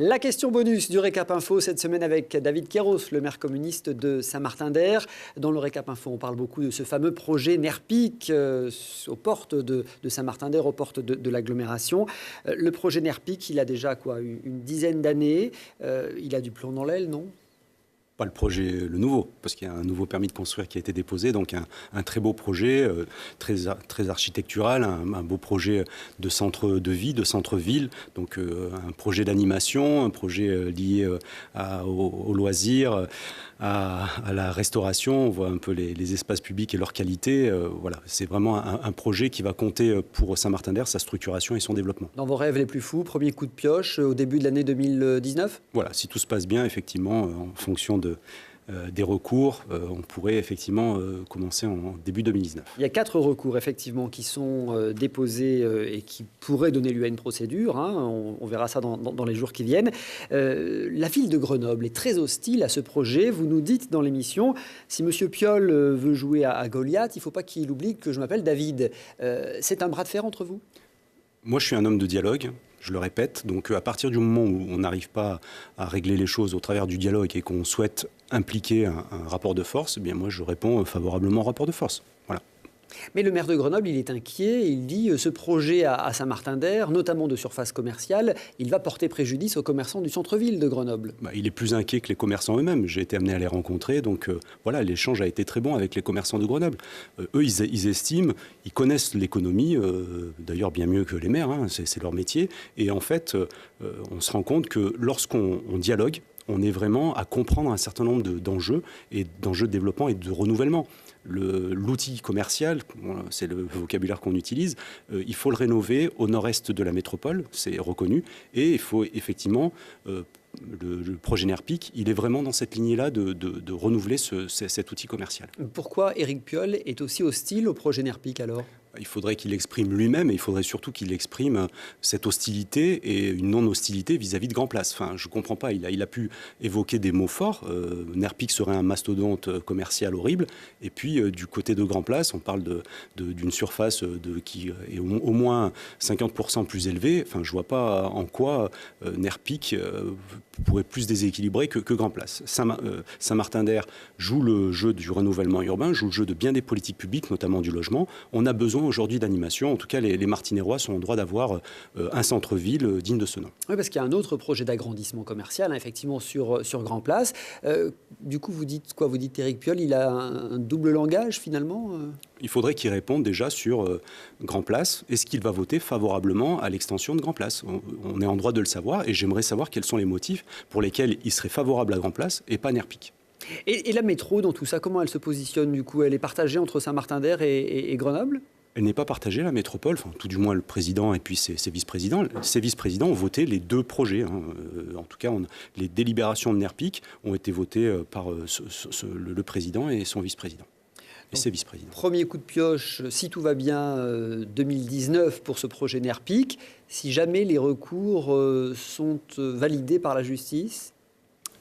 La question bonus du Récap Info cette semaine avec David Queiroz, le maire communiste de Saint-Martin-d'Air. Dans le Récap Info, on parle beaucoup de ce fameux projet NERPIC aux portes de Saint-Martin-d'Air, aux portes de l'agglomération. Le projet NERPIC, il a déjà une dizaine d'années. Il a du plomb dans l'aile, non ? Pas le projet, le nouveau, parce qu'il y a un nouveau permis de construire qui a été déposé, donc un très beau projet, très architectural, un beau projet de centre de vie, de centre-ville, donc un projet d'animation, un projet lié aux loisirs, à la restauration. On voit un peu les espaces publics et leur qualité. Voilà, c'est vraiment un projet qui va compter pour Saint-Martin-d'Air, sa structuration et son développement. Dans vos rêves les plus fous, premier coup de pioche au début de l'année 2019 ? Voilà, si tout se passe bien, effectivement, en fonction des recours, on pourrait effectivement commencer en début 2019. Il y a 4 recours effectivement qui sont déposés et qui pourraient donner lieu à une procédure. On verra ça dans les jours qui viennent. La ville de Grenoble est très hostile à ce projet. Vous nous dites dans l'émission, si M. Piolle veut jouer à Goliath, il ne faut pas qu'il oublie que je m'appelle David. C'est un bras de fer entre vous ? Moi, je suis un homme de dialogue. Je le répète, donc à partir du moment où on n'arrive pas à régler les choses au travers du dialogue et qu'on souhaite impliquer un rapport de force, eh bien moi je réponds favorablement au rapport de force. Voilà. Mais le maire de Grenoble, il est inquiet. Il dit ce projet à Saint-Martin-d'Air, notamment de surface commerciale, il va porter préjudice aux commerçants du centre-ville de Grenoble. Il est plus inquiet que les commerçants eux-mêmes. J'ai été amené à les rencontrer, donc voilà, l'échange a été très bon avec les commerçants de Grenoble. Eux, ils estiment, ils connaissent l'économie, d'ailleurs bien mieux que les maires, c'est leur métier. Et en fait, on se rend compte que lorsqu'on dialogue, on est vraiment à comprendre un certain nombre d'enjeux de développement et de renouvellement. L'outil commercial, c'est le vocabulaire qu'on utilise, il faut le rénover au nord-est de la métropole, c'est reconnu, et il faut effectivement, le projet NERPIC, il est vraiment dans cette lignée-là de renouveler cet outil commercial. Pourquoi Éric Piolle est aussi hostile au projet NERPIC alors ? Il faudrait qu'il l'exprime lui-même et il faudrait surtout qu'il exprime cette hostilité et une non-hostilité vis-à-vis de Grand Place. Enfin, je ne comprends pas, il a pu évoquer des mots forts. NERPIC serait un mastodonte commercial horrible. Et puis, du côté de Grand Place, on parle d'une surface qui est au moins 50% plus élevée. Enfin, je ne vois pas en quoi NERPIC pourrait plus déséquilibrer que Grand Place. Saint-Martin-d'Air joue le jeu du renouvellement urbain, joue le jeu de bien des politiques publiques, notamment du logement. On a besoin aujourd'hui d'animation. En tout cas, les Martinérois sont en droit d'avoir un centre-ville digne de ce nom. Oui, parce qu'il y a un autre projet d'agrandissement commercial, effectivement, sur Grand Place. Du coup, vous dites quoi ? Vous dites Éric Piolle, il a un double langage, finalement Il faudrait qu'il réponde déjà sur Grand Place. Est-ce qu'il va voter favorablement à l'extension de Grand Place ? On est en droit de le savoir et j'aimerais savoir quels sont les motifs pour lesquels il serait favorable à Grand Place et pas NERPIC. Et la métro, dans tout ça, comment elle se positionne du coup ? Elle est partagée entre Saint-Martin-d'Air et Grenoble ? Elle n'est pas partagée, la métropole, enfin, tout du moins le président et puis ses vice-présidents. Ces vice-présidents ont voté les 2 projets. En tout cas, les délibérations de NERPIC ont été votées par le président et son vice-président. Et ses vice-présidents. Premier coup de pioche, si tout va bien, 2019 pour ce projet NERPIC. Si jamais les recours sont validés par la justice ?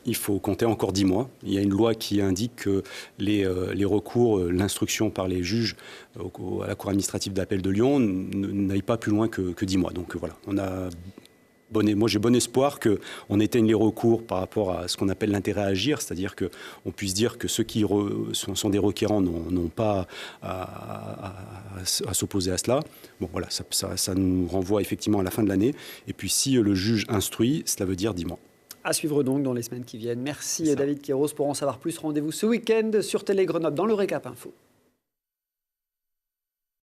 Il faut compter encore 10 mois. Il y a une loi qui indique que les recours, l'instruction par les juges à la Cour administrative d'appel de Lyon n'aille pas plus loin que 10 mois. Donc voilà, moi j'ai bon espoir qu'on éteigne les recours par rapport à ce qu'on appelle l'intérêt à agir, c'est-à-dire qu'on puisse dire que ceux qui sont des requérants n'ont pas à s'opposer à cela. Bon voilà, ça nous renvoie effectivement à la fin de l'année. Et puis si le juge instruit, cela veut dire 10 mois. À suivre donc dans les semaines qui viennent. Merci David Queiroz. Pour en savoir plus, rendez-vous ce week-end sur Télé Grenoble dans le Récap Info.